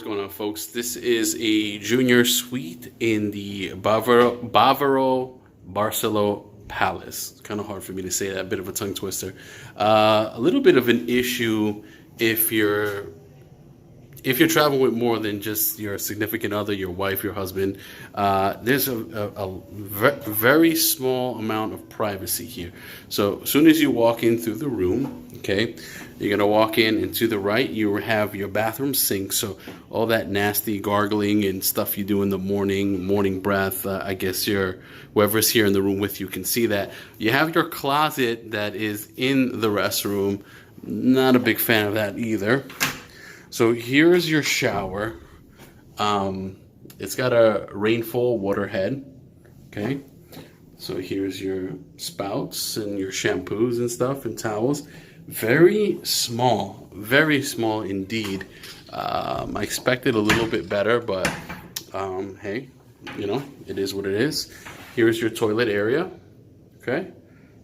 going on, folks? This is a junior suite in the Bavaro Barcelo Palace. It's kind of hard for me to say that, a bit of a tongue twister. A little bit of an issue if you're traveling with more than just your significant other, your wife, your husband. There's a very small amount of privacy here. So as soon as you walk in through the room, okay, you're gonna walk in, and to the right you have your bathroom sink. So all that nasty gargling and stuff you do in the morning breath, I guess whoever's here in the room with you can see that. You have your closet that is in the restroom. Not a big fan of that either. So here's your shower. It's got a rainfall water head, okay? So here's your spouts and your shampoos and stuff and towels. Very small indeed. I expected a little bit better, but hey, you know, it is what it is. Here's your toilet area, okay?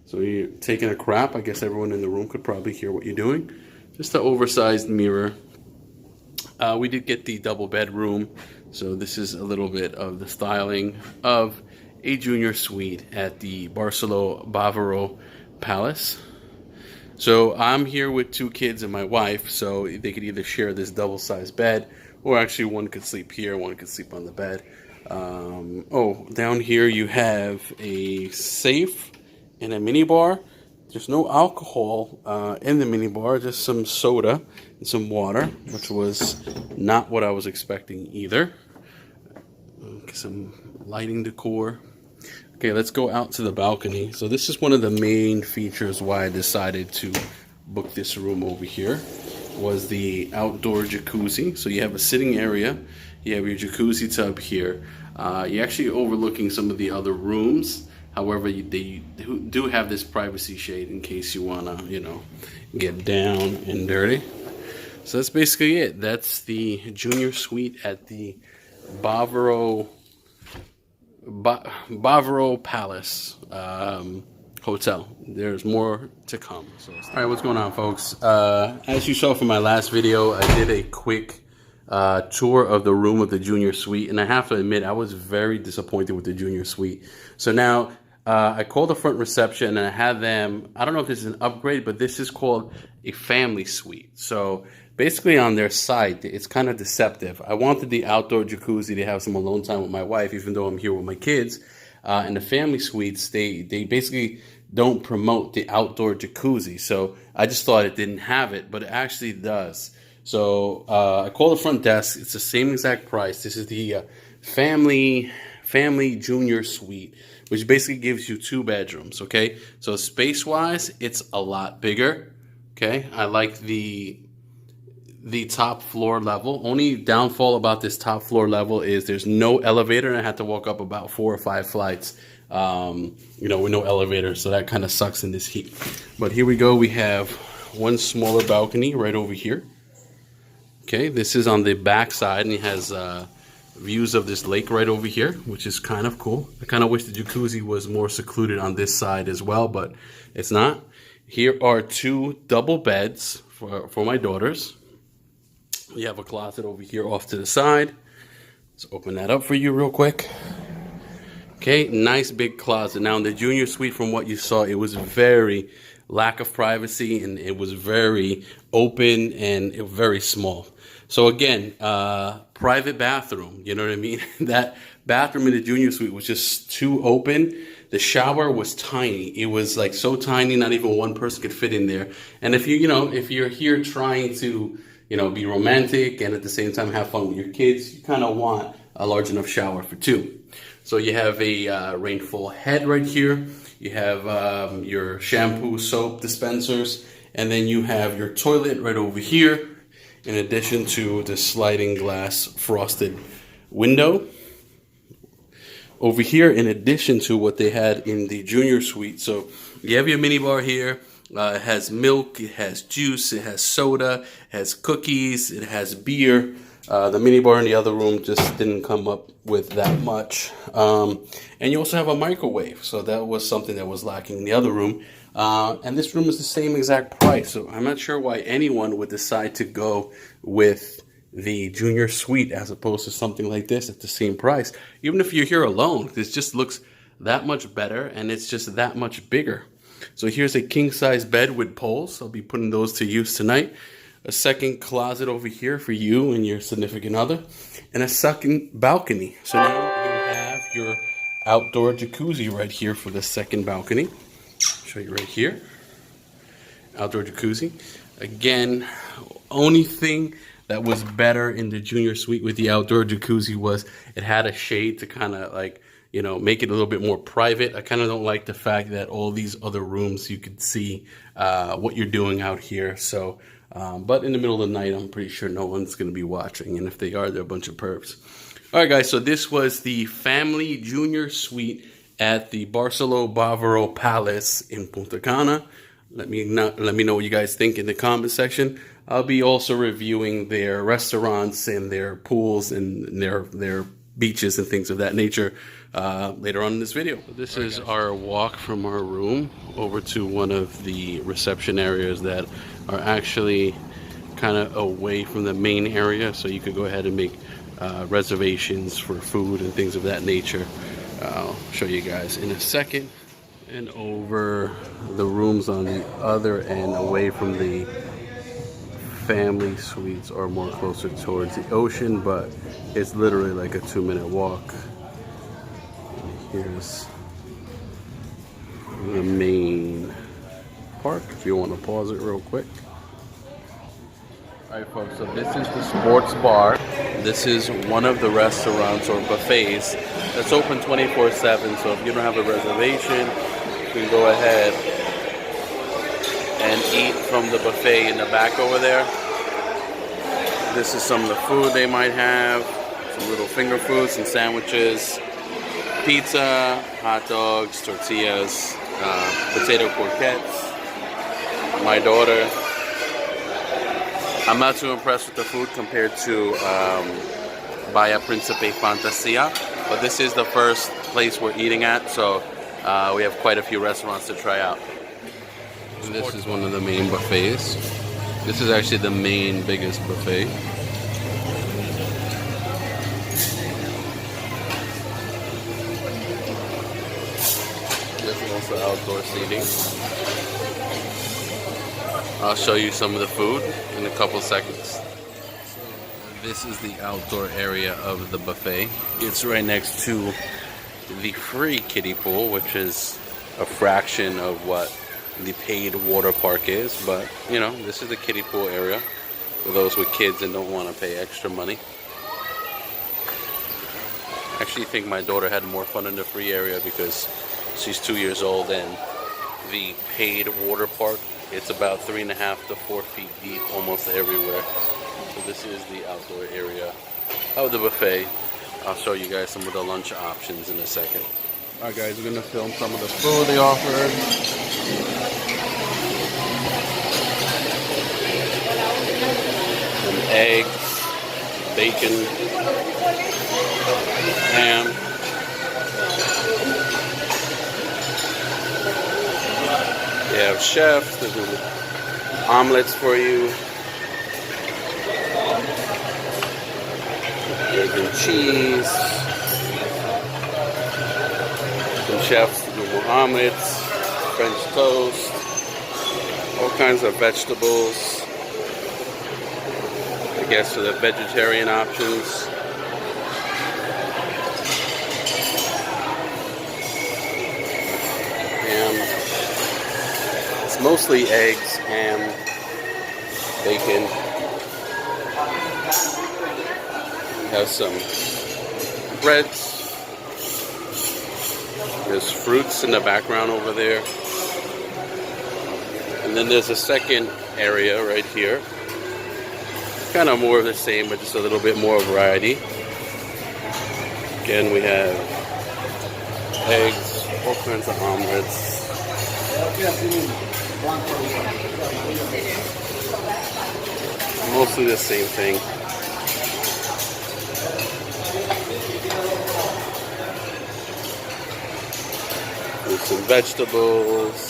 So you're taking a crap. I guess everyone in the room could probably hear what you're doing. Just an oversized mirror. We did get the double bedroom, so this is a little bit of the styling of a junior suite at the Barcelo Bavaro Palace. So I'm here with two kids and my wife, so they could either share this double-sized bed, or actually one could sleep here, one could sleep on the bed. Oh, down here you have a safe and a mini bar. There's no alcohol in the mini bar, just some soda and some water, which was not what I was expecting either. Some lighting decor. Okay, let's go out to the balcony. So this is one of the main features why I decided to book this room over here, was the outdoor jacuzzi. So you have a sitting area, you have your jacuzzi tub here. You're actually overlooking some of the other rooms. However, they do have this privacy shade in case you want to, you know, get down and dirty. So that's basically it. That's the junior suite at the Bavaro Palace Hotel. There's more to come. So, all right, what's going on, folks? As you saw from my last video, I did a quick tour of the room of the junior suite, and I have to admit I was very disappointed with the junior suite. So now I called the front reception and I had them, I don't know if this is an upgrade, but this is called a family suite. So basically on their site, it's kind of deceptive. I wanted the outdoor jacuzzi to have some alone time with my wife, even though I'm here with my kids. And the family suites, they basically don't promote the outdoor jacuzzi. So I just thought it didn't have it, but it actually does. So I called the front desk. It's the same exact price. This is the family junior suite, which basically gives you 2 bedrooms, okay? So space-wise, it's a lot bigger, okay? I like the top floor level. Only downfall about this top floor level is there's no elevator, and I had to walk up about 4 or 5 flights, you know, with no elevator, so that kind of sucks in this heat. But here we go. We have one smaller balcony right over here. Okay, this is on the back side, and it has views of this lake right over here, which is kind of cool. I kind of wish the jacuzzi was more secluded on this side as well, but it's not. Here are 2 double beds for my daughters. We have a closet over here off to the side. Let's open that up for you real quick. Okay, nice big closet. Now in the junior suite, from what you saw, it was very lack of privacy, and it was very open and very small. So again, private bathroom, you know what I mean? That bathroom in the junior suite was just too open. The shower was tiny. It was like so tiny, not even one person could fit in there. And if you're here trying to, you know, be romantic and at the same time have fun with your kids, you kind of want a large enough shower for 2. So you have a rainfall head right here. You have your shampoo, soap dispensers, and then you have your toilet right over here, in addition to the sliding glass frosted window. Over here, in addition to what they had in the junior suite. So you have your mini bar here. It has milk, it has juice, it has soda, it has cookies, it has beer. The mini bar in the other room just didn't come up with that much. And you also have a microwave, so that was something that was lacking in the other room. And this room is the same exact price, so I'm not sure why anyone would decide to go with the junior suite as opposed to something like this at the same price. Even if you're here alone, this just looks that much better and it's just that much bigger. So here's a king size bed with poles. I'll be putting those to use tonight. A second closet over here for you and your significant other, and a second balcony. So now you have your outdoor jacuzzi right here for the second balcony. Show you right here. Outdoor jacuzzi. Again, only thing that was better in the junior suite with the outdoor jacuzzi was it had a shade to kind of like, you know, make it a little bit more private. I kind of don't like the fact that all these other rooms you could see what you're doing out here. So, but in the middle of the night, I'm pretty sure no one's going to be watching. And if they are, they're a bunch of perps. All right, guys. So this was the family junior suite at the Barcelo Bavaro Palace in Punta Cana. Let me know what you guys think in the comment section. I'll be also reviewing their restaurants and their pools and their beaches and things of that nature later on in this video. This is our walk from our room over to one of the reception areas that are actually kind of away from the main area, so you could go ahead and make reservations for food and things of that nature. I'll show you guys in a second. And over the rooms on the other end, away from the family suites, are more closer towards the ocean, but it's literally like a 2-minute walk. And here's the main park, if you want to pause it real quick. Alright folks, so this is the sports bar. This is one of the restaurants or buffets that's open 24/7, so if you don't have a reservation, you can go ahead and eat from the buffet in the back over there. This is some of the food they might have. Some little finger foods, some sandwiches, pizza, hot dogs, tortillas, potato croquettes. My daughter, I'm not too impressed with the food compared to Bahia Principe Fantasia, but this is the first place we're eating at, so we have quite a few restaurants to try out. And this is one of the main buffets. This is actually the main biggest buffet. This is also outdoor seating. I'll show you some of the food in a couple seconds. This is the outdoor area of the buffet. It's right next to the free kiddie pool, which is a fraction of what the paid water park is, but you know, this is the kiddie pool area for those with kids and don't want to pay extra money. I actually think my daughter had more fun in the free area because she's 2 years old, and the paid water park, it's about 3.5 to 4 feet deep almost everywhere. So this is the outdoor area of the buffet. I'll show you guys some of the lunch options in a second. Alright guys, we're going to film some of the food they offered. Some eggs, bacon, ham. They have chefs, they do omelets for you. Egg and cheese. Some chefs do more omelets, French toast, all kinds of vegetables. I guess for the vegetarian options. Ham. It's mostly eggs, ham, bacon. Have some breads. There's fruits in the background over there. And then there's a second area right here. Kind of more of the same, but just a little bit more variety. Again, we have eggs, all kinds of omelets. Mostly the same thing. With some vegetables.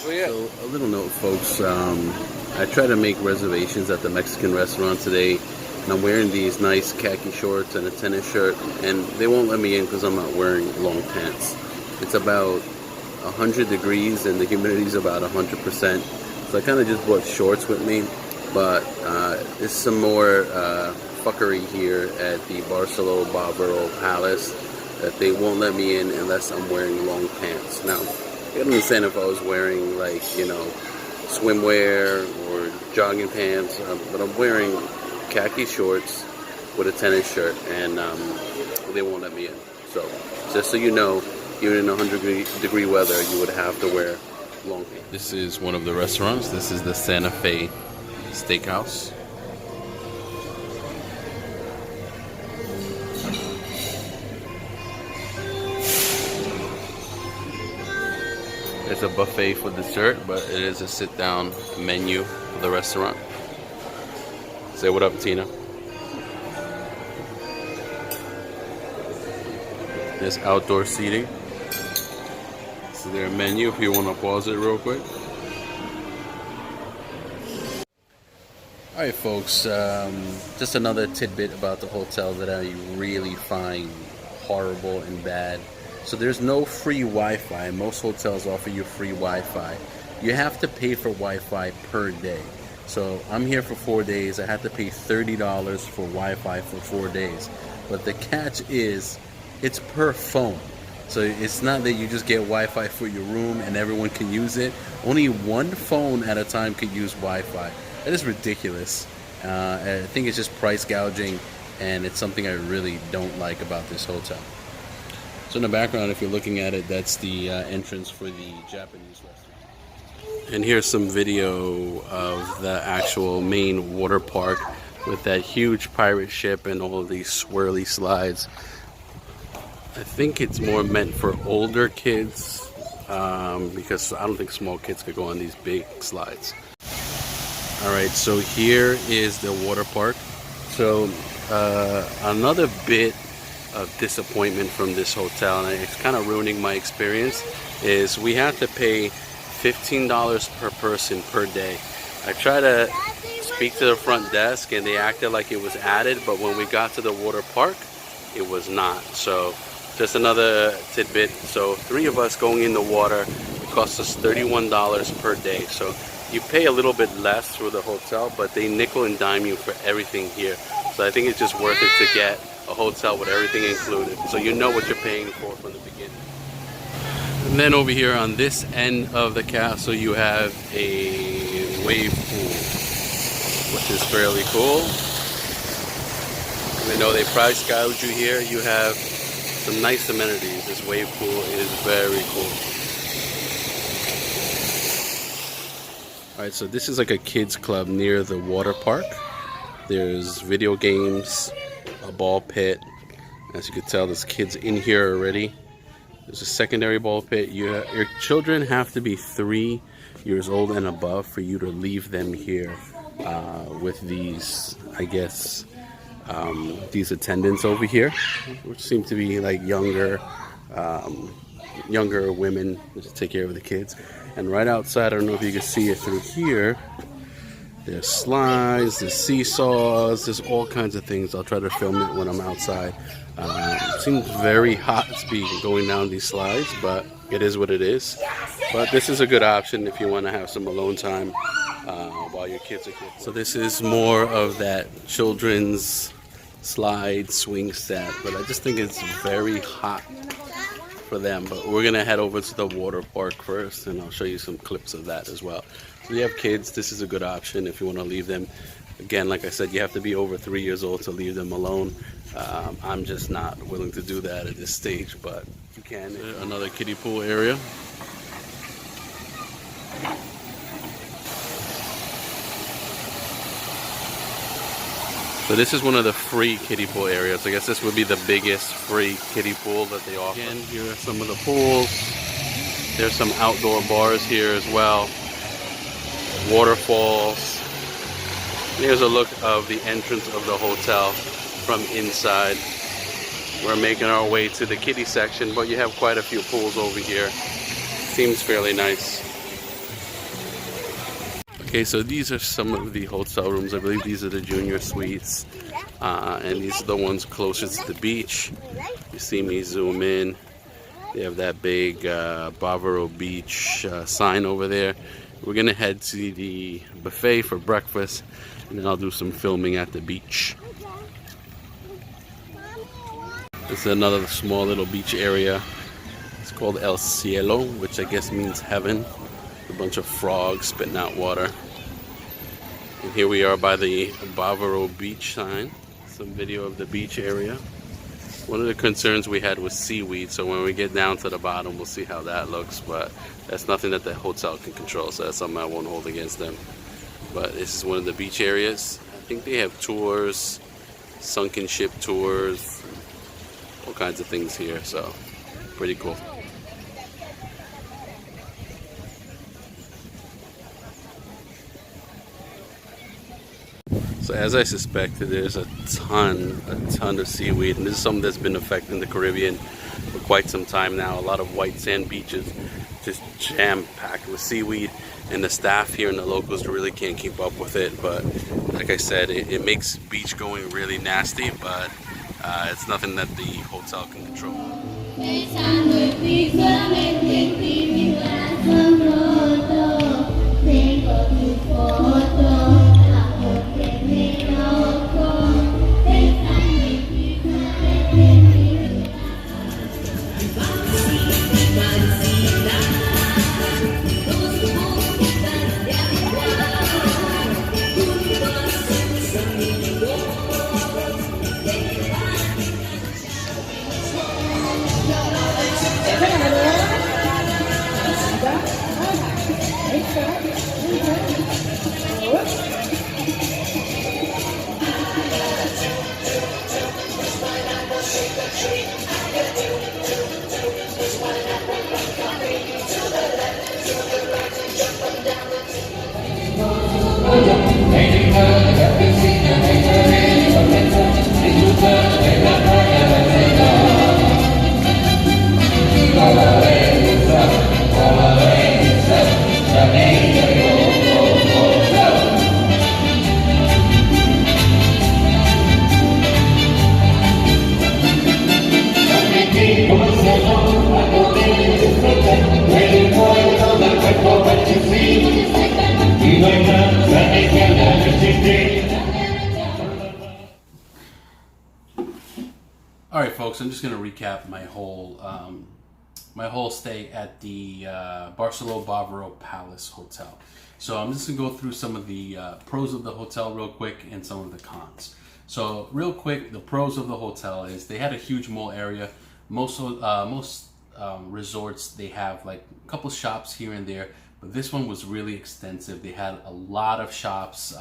So a little note, folks. I try to make reservations at the Mexican restaurant today, and I'm wearing these nice khaki shorts and a tennis shirt, and they won't let me in because I'm not wearing long pants. It's about 100 degrees and the humidity is about 100%. So I kind of just brought shorts with me, but there's some more fuckery here at the Barcelo Bavaro Palace that they won't let me in unless I'm wearing long pants. Now, I can understand if I was wearing, like, you know, swimwear or jogging pants, but I'm wearing khaki shorts with a tennis shirt, and they won't let me in. So, just so you know, even in 100-degree weather, you would have to wear long pants. This is one of the restaurants. This is the Santa Fe Steakhouse. It's a buffet for dessert, but it is a sit-down menu for the restaurant. Say what up, Tina. There's outdoor seating. This is their menu if you want to pause it real quick. Alright folks, just another tidbit about the hotel that I really find horrible and bad. So there's no free Wi-Fi. Most hotels offer you free Wi-Fi. You have to pay for Wi-Fi per day. So I'm here for 4 days. I had to pay $30 for Wi-Fi for 4 days. But the catch is, it's per phone. So it's not that you just get Wi-Fi for your room and everyone can use it. Only one phone at a time could use Wi-Fi. That is ridiculous. I think it's just price gouging, and it's something I really don't like about this hotel. So in the background, if you're looking at it, that's the entrance for the Japanese restaurant. And here's some video of the actual main water park with that huge pirate ship and all of these swirly slides. I think it's more meant for older kids because I don't think small kids could go on these big slides. Alright, so here is the water park. So another bit of disappointment from this hotel, and it's kind of ruining my experience, is we have to pay $15 per person per day. I tried to speak to the front desk and they acted like it was added, but when we got to the water park, it was not. So just another tidbit. So 3 of us going in the water, it costs us $31 per day. So you pay a little bit less through the hotel, but they nickel and dime you for everything here. So I think it's just worth it to get a hotel with everything included, so you know what you're paying for from the beginning. And then over here on this end of the castle, you have a wave pool, which is fairly cool. Even though they price gouge you here, you have some nice amenities. This wave pool is very cool. Alright, so this is like a kids club near the water park. There's video games, a ball pit. As you can tell, there's kids in here already. There's a secondary ball pit. Your children have to be 3 years old and above for you to leave them here with these, I guess, these attendants over here, which seem to be like younger women to take care of the kids. And right outside, I don't know if you can see it through here, there's slides, there's seesaws, there's all kinds of things. I'll try to film it when I'm outside. It seems very hot to be going down these slides, but it is what it is. But this is a good option if you want to have some alone time while your kids are here. So this is more of that children's slide swing set, but I just think it's very hot for them. But we're gonna head over to the water park first, and I'll show you some clips of that as well. So you have kids, this is a good option if you want to leave them. Again, like I said, you have to be over 3 years old to leave them alone. I'm just not willing to do that at this stage, but you can. Another kiddie pool area. So this is one of the free kiddie pool areas. I guess this would be the biggest free kiddie pool that they offer. Again, here are some of the pools. There's some outdoor bars here as well. Waterfalls. Here's a look of the entrance of the hotel from inside. We're making our way to the kiddie section, but you have quite a few pools over here. Seems fairly nice. Okay, so these are some of the hotel rooms. I believe these are the junior suites, and these are the ones closest to the beach. You see me zoom in. They have that big Bavaro Beach sign over there. We're gonna head to the buffet for breakfast, and then I'll do some filming at the beach. This is another small little beach area. It's called El Cielo, which I guess means heaven. A bunch of frogs spitting out water. And here we are by the Bavaro Beach sign. Some video of the beach area. One of the concerns we had was seaweed, so when we get down to the bottom, we'll see how that looks, but that's nothing that the hotel can control, so that's something I won't hold against them. But this is one of the beach areas. I think they have tours, sunken ship tours, all kinds of things here, so pretty cool. So as I suspected, there's a ton of seaweed, and this is something that's been affecting the Caribbean for quite some time now. A lot of white sand beaches just jam-packed with seaweed, and the staff here and the locals really can't keep up with it. But like I said, it makes beach going really nasty, but it's nothing that the hotel can control. All right, folks, I'm just going to recap my whole stay at the Barcelo Bavaro Palace Hotel. So I'm just going to go through some of the pros of the hotel real quick and some of the cons. So real quick, the pros of the hotel is they had a huge mall area. Most resorts, they have like a couple shops here and there, but this one was really extensive. They had a lot of shops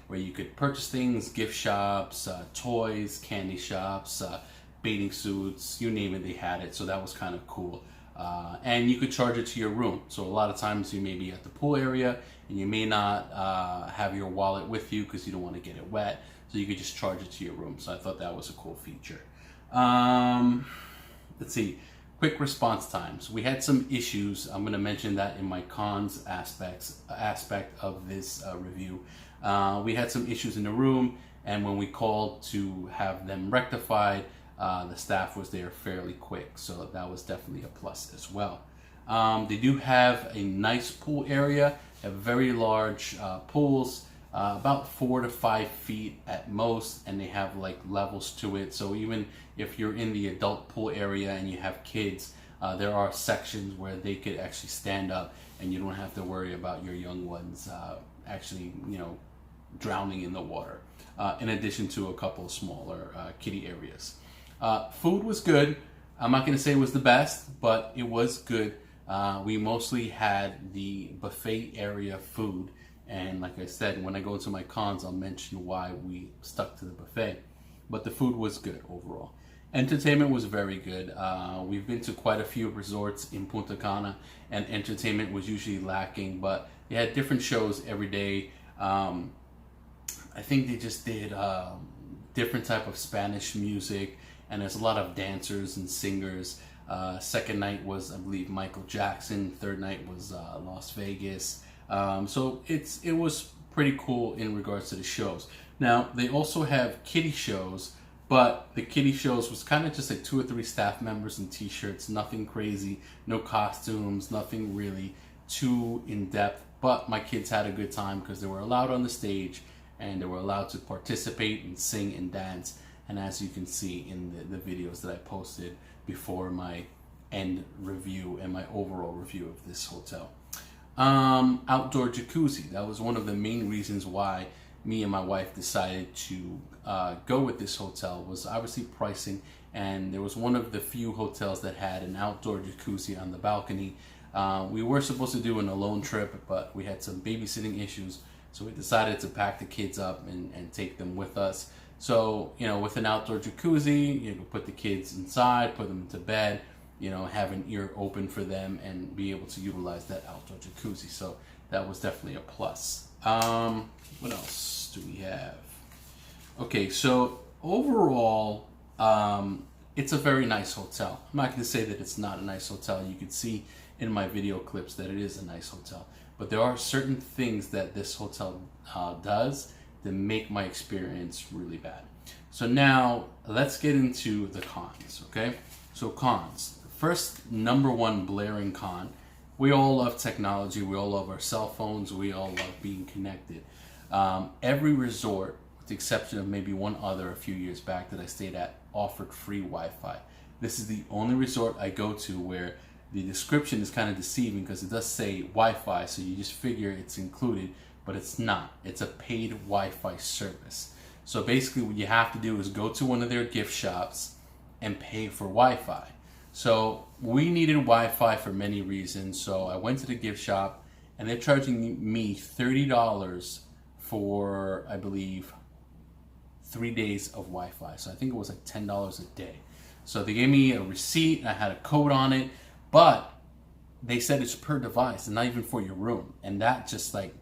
where you could purchase things, gift shops, toys, candy shops, bathing suits, you name it, they had it. So that was kind of cool. And you could charge it to your room. So a lot of times you may be at the pool area and you may not have your wallet with you because you don't want to get it wet. So you could just charge it to your room. So I thought that was a cool feature. Let's see, quick response times. We had some issues. I'm going to mention that in my cons aspect of this review. We had some issues in the room, and when we called to have them rectified, the staff was there fairly quick, so that was definitely a plus as well. They do have a nice pool area, have very large pools, about 4 to 5 feet at most, and they have like levels to it. So even if you're in the adult pool area and you have kids, there are sections where they could actually stand up, and you don't have to worry about your young ones actually, drowning in the water. In addition to a couple of smaller kiddie areas. Food was good. I'm not going to say it was the best, but it was good. We mostly had the buffet area food, and like I said, when I go into my cons, I'll mention why we stuck to the buffet. But the food was good overall. Entertainment was very good. We've been to quite a few resorts in Punta Cana, and entertainment was usually lacking, but they had different shows every day. I think they just did different type of Spanish music, and there's a lot of dancers and singers. Second night was, I believe, Michael Jackson. Third night was Las Vegas. So it was pretty cool in regards to the shows. Now they also have kiddie shows, but the kiddie shows was kind of just like 2 or 3 staff members in t-shirts, nothing crazy, no costumes, nothing really too in depth. But my kids had a good time because they were allowed on the stage and they were allowed to participate and sing and dance. And as you can see in the videos that I posted before my end review and my overall review of this hotel. Outdoor jacuzzi. That was one of the main reasons why me and my wife decided to go with this hotel, was obviously pricing, and there was one of the few hotels that had an outdoor jacuzzi on the balcony. We were supposed to do an alone trip, but we had some babysitting issues, so we decided to pack the kids up and take them with us. So, you know, with an outdoor jacuzzi, you can put the kids inside, put them to bed, you know, have an ear open for them and be able to utilize that outdoor jacuzzi. So that was definitely a plus. What else do we have? Okay, so overall, it's a very nice hotel. I'm not going to say that it's not a nice hotel. You can see in my video clips that it is a nice hotel. But there are certain things that this hotel does that make my experience really bad. So now let's get into the cons, okay? So cons. First, number one blaring con. We all love technology. We all love our cell phones. We all love being connected. Every resort, with the exception of maybe one other a few years back that I stayed at, offered free Wi-Fi. This is the only resort I go to where the description is kind of deceiving because it does say Wi-Fi, so you just figure it's included, but it's not. It's a paid Wi-Fi service. So basically what you have to do is go to one of their gift shops and pay for Wi-Fi. So we needed Wi-Fi for many reasons, so I went to the gift shop and they're charging me $30 for, I believe, 3 days of Wi-Fi. So I think it was like $10 a day. So they gave me a receipt and I had a code on it, but they said it's per device and not even for your room. And that just like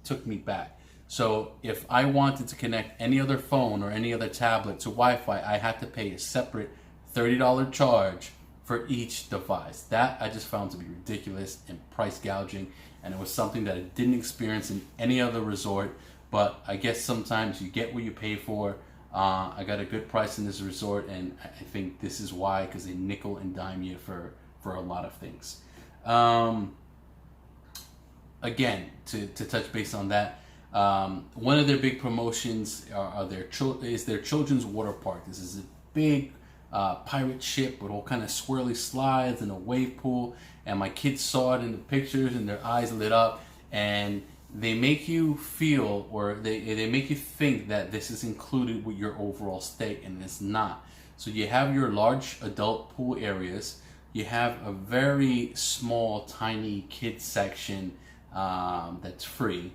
took me back. So if I wanted to connect any other phone or any other tablet to Wi-Fi, I had to pay a separate $30 charge for each device. That I just found to be ridiculous and price gouging, and it was something that I didn't experience in any other resort. But I guess sometimes you get what you pay for. I got a good price in this resort, and I think this is why, because they nickel and dime you for a lot of things. Again, to touch base on that, one of their big promotions is their children's water park. This is a big pirate ship with all kind of swirly slides and a wave pool, and my kids saw it in the pictures and their eyes lit up, and they make you feel, or they make you think that this is included with your overall stay, and it's not. So you have your large adult pool areas, you have a very small tiny kids section that's free,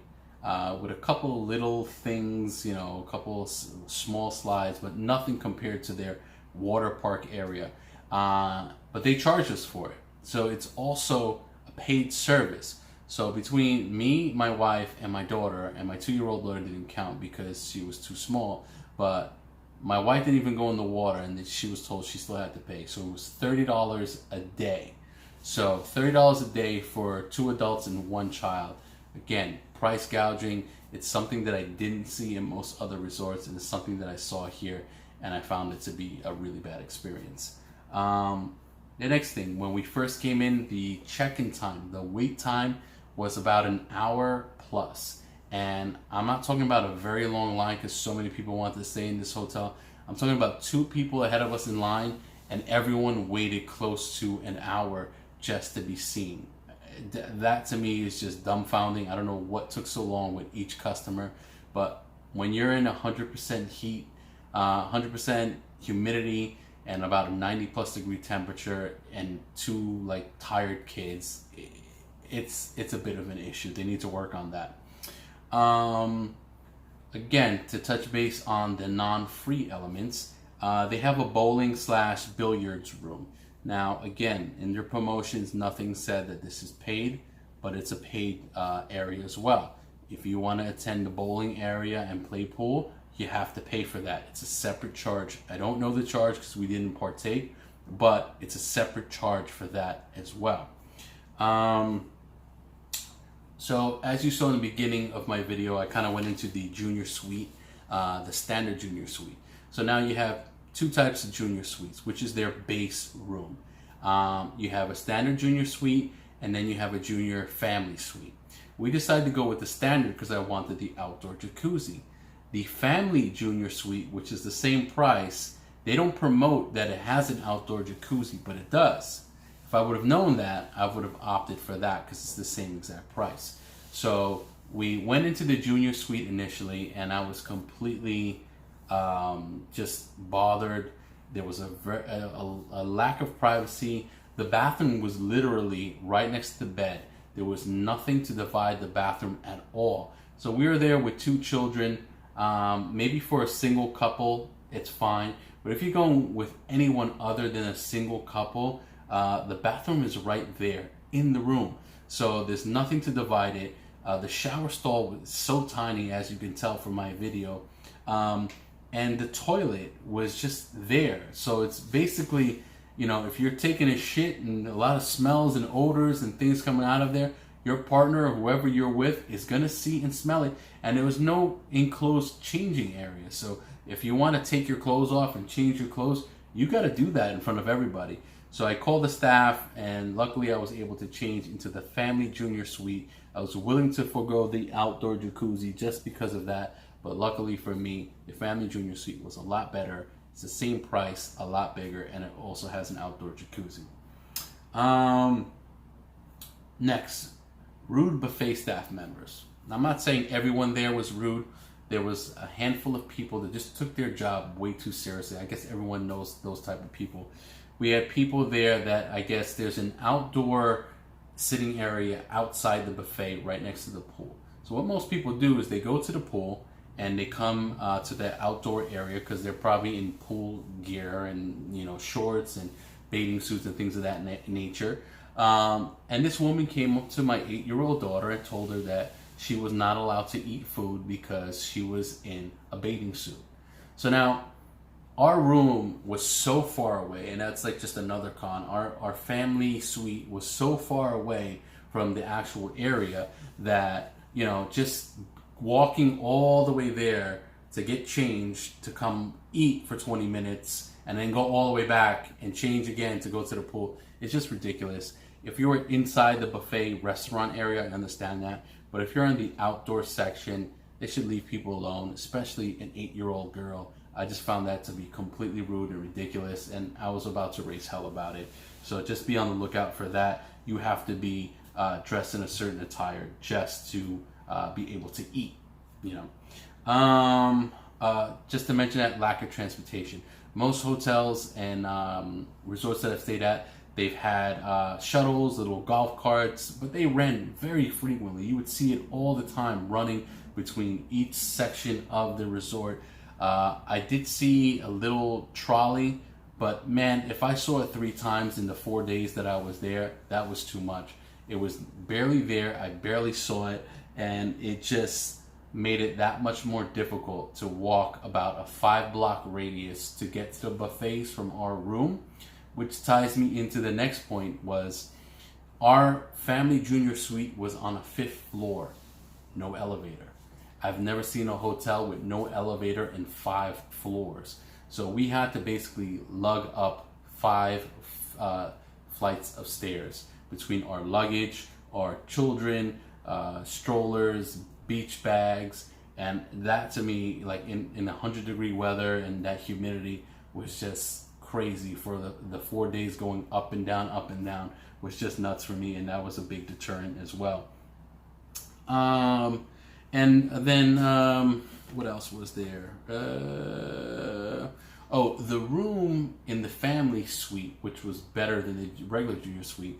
with a couple little things, you know, a couple small slides, but nothing compared to their water park area. But they charge us for it. So it's also a paid service. So between me, my wife, and my daughter, and my 2-year-old daughter didn't count because she was too small, but my wife didn't even go in the water, and she was told she still had to pay. So it was $30 a day. So $30 a day for 2 adults and 1 child. Again, price gouging. It's something that I didn't see in most other resorts, and it's something that I saw here, and I found it to be a really bad experience. The next thing, when we first came in, the check-in time, the wait time was about an hour plus. And I'm not talking about a very long line because so many people want to stay in this hotel. I'm talking about 2 people ahead of us in line, and everyone waited close to an hour just to be seen. That to me is just dumbfounding. I don't know what took so long with each customer, but when you're in 100% heat, 100% humidity, and about a 90+ degree temperature, and 2 like tired kids, it's a bit of an issue. They need to work on that. Again, to touch base on the non-free elements, they have a bowling/billiards room. Now, again, in their promotions, nothing said that this is paid, but it's a paid area as well. If you want to attend the bowling area and play pool, you have to pay for that. It's a separate charge. I don't know the charge because we didn't partake, but it's a separate charge for that as well. So as you saw in the beginning of my video, I kind of went into the junior suite, the standard junior suite. So now you have two types of junior suites, which is their base room. You have a standard junior suite, and then you have a junior family suite. We decided to go with the standard because I wanted the outdoor jacuzzi. The family junior suite, which is the same price, they don't promote that it has an outdoor jacuzzi, but it does. If I would have known that, I would have opted for that because it's the same exact price. So we went into the junior suite initially, and I was completely just bothered. There was a lack of privacy. The bathroom was literally right next to the bed. There was nothing to divide the bathroom at all. So we were there with two children. Maybe for a single couple, it's fine. But if you're going with anyone other than a single couple, the bathroom is right there in the room. So there's nothing to divide it. The shower stall was so tiny, as you can tell from my video. And the toilet was just there. So it's basically, you know, if you're taking a shit and a lot of smells and odors and things coming out of there, your partner or whoever you're with is going to see and smell it. And there was no enclosed changing area. So if you want to take your clothes off and change your clothes, you got to do that in front of everybody. So I called the staff, and luckily I was able to change into the family junior suite. I was willing to forego the outdoor jacuzzi just because of that. But luckily for me, the family junior suite was a lot better. It's the same price, a lot bigger, and it also has an outdoor jacuzzi. Next, rude buffet staff members. Now, I'm not saying everyone there was rude. There was a handful of people that just took their job way too seriously. I guess everyone knows those type of people. We had people there that, I guess there's an outdoor sitting area outside the buffet right next to the pool. So what most people do is they go to the pool and they come to the outdoor area because they're probably in pool gear and, you know, shorts and bathing suits and things of that nature. And this woman came up to my 8-year-old daughter and told her that she was not allowed to eat food because she was in a bathing suit. So now, our room was so far away, and that's like just another con. Our family suite was so far away from the actual area that, you know, just walking all the way there to get changed, to come eat for 20 minutes, and then go all the way back and change again to go to the pool, it's just ridiculous. If you were inside the buffet restaurant area, I understand that. But if you're in the outdoor section, they should leave people alone, especially an 8-year-old girl. I just found that to be completely rude and ridiculous, and I was about to raise hell about it. So just be on the lookout for that. You have to be dressed in a certain attire just to be able to eat, you know. Just to mention that lack of transportation. Most hotels and resorts that I've stayed at, they've had shuttles, little golf carts, but they ran very frequently. You would see it all the time running between each section of the resort. I did see a little trolley, but man, if I saw it 3 times in the 4 days that I was there, that was too much. It was barely there, I barely saw it, and it just made it that much more difficult to walk about a 5-block radius to get to the buffets from our room, which ties me into the next point. Was our family junior suite was on a 5th floor, no elevator. I've never seen a hotel with no elevator and 5 floors. So we had to basically lug up 5 flights of stairs between our luggage, our children, strollers, beach bags, and that to me, like in 100-degree weather and that humidity, was just crazy. For the 4 days going up and down was just nuts for me, and that was a big deterrent as well. And then, what else was there? The room in the family suite, which was better than the regular junior suite,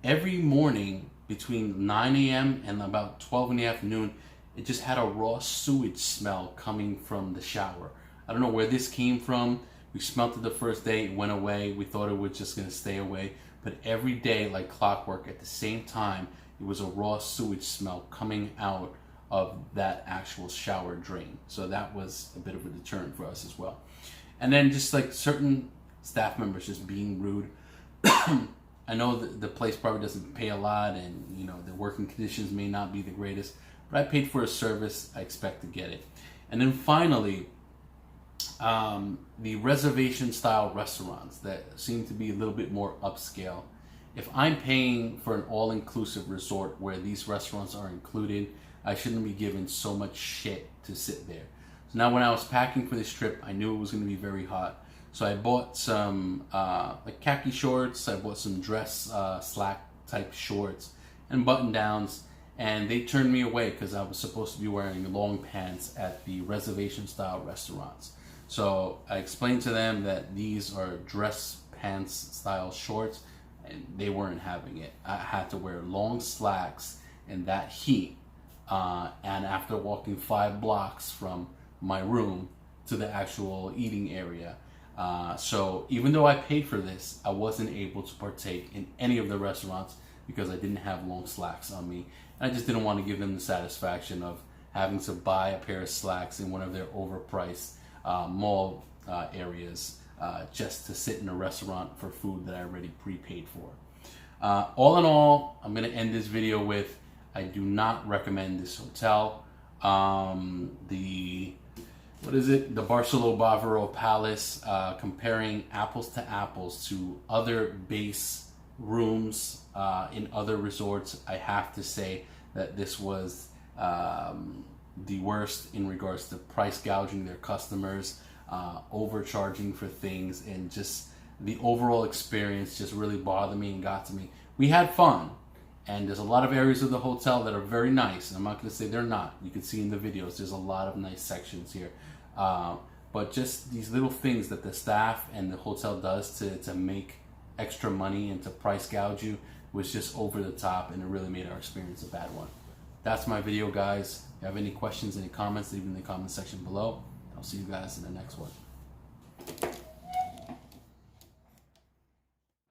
every morning between 9 a.m. and about 12 in the afternoon, it just had a raw sewage smell coming from the shower. I don't know where this came from. We smelled it the first day, it went away. We thought it was just going to stay away. But every day, like clockwork, at the same time, it was a raw sewage smell coming out of that actual shower drain. So that was a bit of a deterrent for us as well. And then just like certain staff members just being rude. I know that the place probably doesn't pay a lot, and you know the working conditions may not be the greatest, but I paid for a service. I expect to get it. And then finally, the reservation style restaurants that seem to be a little bit more upscale. If I'm paying for an all-inclusive resort where these restaurants are included, I shouldn't be given so much shit to sit there. So now when I was packing for this trip, I knew it was going to be very hot. So I bought some like khaki shorts, I bought some dress slack type shorts and button downs, and they turned me away because I was supposed to be wearing long pants at the reservation style restaurants. So I explained to them that these are dress pants style shorts, and they weren't having it. I had to wear long slacks in that heat, and after walking 5 blocks from my room to the actual eating area. So even though I paid for this, I wasn't able to partake in any of the restaurants because I didn't have long slacks on me. And I just didn't want to give them the satisfaction of having to buy a pair of slacks in one of their overpriced mall areas just to sit in a restaurant for food that I already prepaid for. All in all, I'm going to end this video with, I do not recommend this hotel. The Barcelo Bavaro Palace, comparing apples to apples to other base rooms in other resorts, I have to say that this was the worst in regards to price gouging their customers, overcharging for things, and just the overall experience just really bothered me and got to me. We had fun, and there's a lot of areas of the hotel that are very nice. I'm not going to say they're not. You can see in the videos, there's a lot of nice sections here. But just these little things that the staff and the hotel does to make extra money and to price gouge you was just over the top, and it really made our experience a bad one. That's my video, guys. If you have any questions, any comments, leave them in the comment section below. I'll see you guys in the next one.